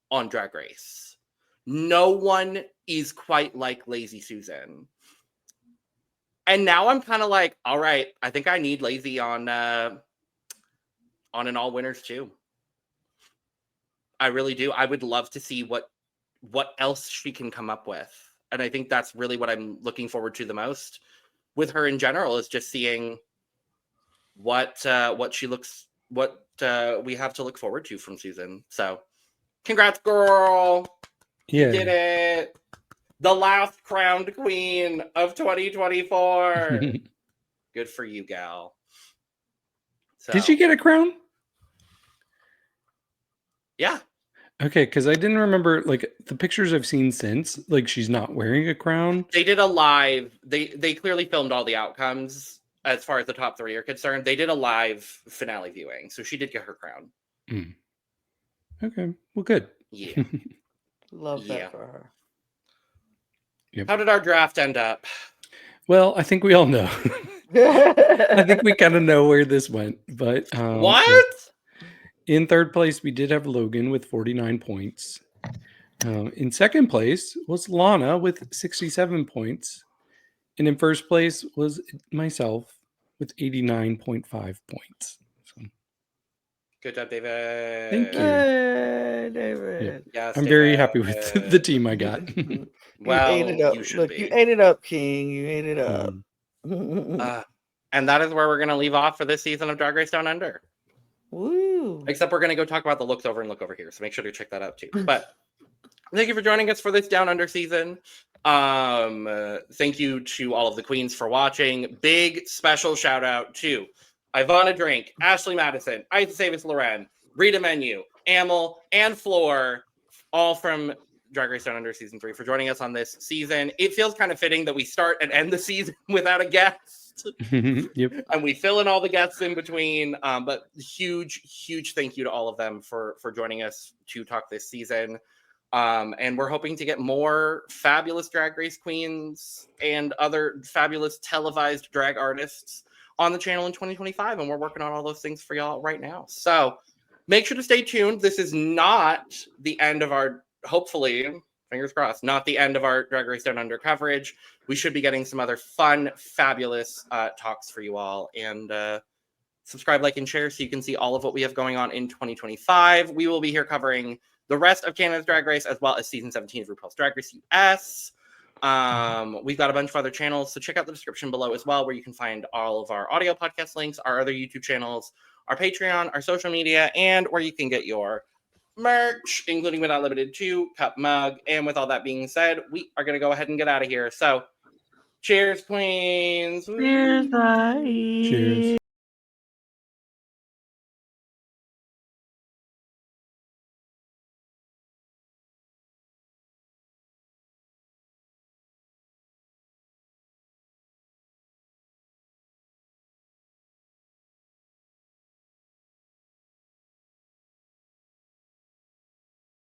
Speaker 1: on Drag Race. No one is quite like Lazy Susan. And now I'm kind of like, all right, I think I need Lazy on an all winners too. I really do. I would love to see what else she can come up with. And I think that's really what I'm looking forward to the most with her in general, is just seeing what we have to look forward to from Susan. So congrats, girl.
Speaker 3: Yeah.
Speaker 1: You did it. The last crowned queen of 2024. Good for you, gal. So,
Speaker 3: Did she get a crown?
Speaker 1: Yeah.
Speaker 3: Okay, because I didn't remember, like, the pictures I've seen since, like, she's not wearing a crown.
Speaker 1: They did a live. They clearly filmed all the outcomes as far as the top 3 are concerned. They did a live finale viewing, so she did get her crown.
Speaker 3: Okay, well, good.
Speaker 1: Yeah.
Speaker 2: Love that for her.
Speaker 3: Yep.
Speaker 1: How did our draft end up?
Speaker 3: Well, I think we all know. I think we kind of know where this went, but
Speaker 1: What?
Speaker 3: In third place, we did have Logan with 49 points. In second place was Lana with 67 points. And in first place was myself with 89.5 points. So,
Speaker 1: Good job, David.
Speaker 3: thank you.
Speaker 2: Hey, David.
Speaker 3: Yep.
Speaker 1: Yes,
Speaker 3: I'm
Speaker 1: David.
Speaker 3: very happy with the team I got.
Speaker 1: Well,
Speaker 2: you ate it up.
Speaker 1: you should
Speaker 2: Look,
Speaker 1: be.
Speaker 2: you ate it up, King. You ate it up.
Speaker 1: And that is where we're going to leave off for this season of Drag Race Down Under.
Speaker 2: Woo.
Speaker 1: Except we're going to go talk about the looks over and look over here. So make sure to check that out too. But thank you for joining us for this Down Under season. Thank you to all of the queens for watching. Big special shout out to Ivana Drink, Ashley Madison, Isa Savis Loren, Rita Menu, Amel, and Floor, all from Drag Race Down Under season 3 for joining us on this season. It feels kind of fitting that we start and end the season without a guest.
Speaker 3: Yep.
Speaker 1: And we fill in all the guests in between. But huge thank you to all of them for joining us to talk this season. And we're hoping to get more fabulous Drag Race queens and other fabulous televised drag artists on the channel in 2025. And we're working on all those things for y'all right now. So make sure to stay tuned. This is not the end of our, hopefully, fingers crossed, not the end of our Drag Race Down Under coverage. We should be getting some other fun, fabulous talks for you all. And subscribe, like, and share so you can see all of what we have going on in 2025. We will be here covering the rest of Canada's Drag Race, as well as season 17 of RuPaul's Drag Race US. We've got a bunch of other channels, so check out the description below as well, where you can find all of our audio podcast links, our other YouTube channels, our Patreon, our social media, and where you can get your merch, including but not limited to cup, mug. And with all that being said, we are going to go ahead and get out of here. So cheers, queens.
Speaker 2: Cheers, bye.
Speaker 3: Cheers.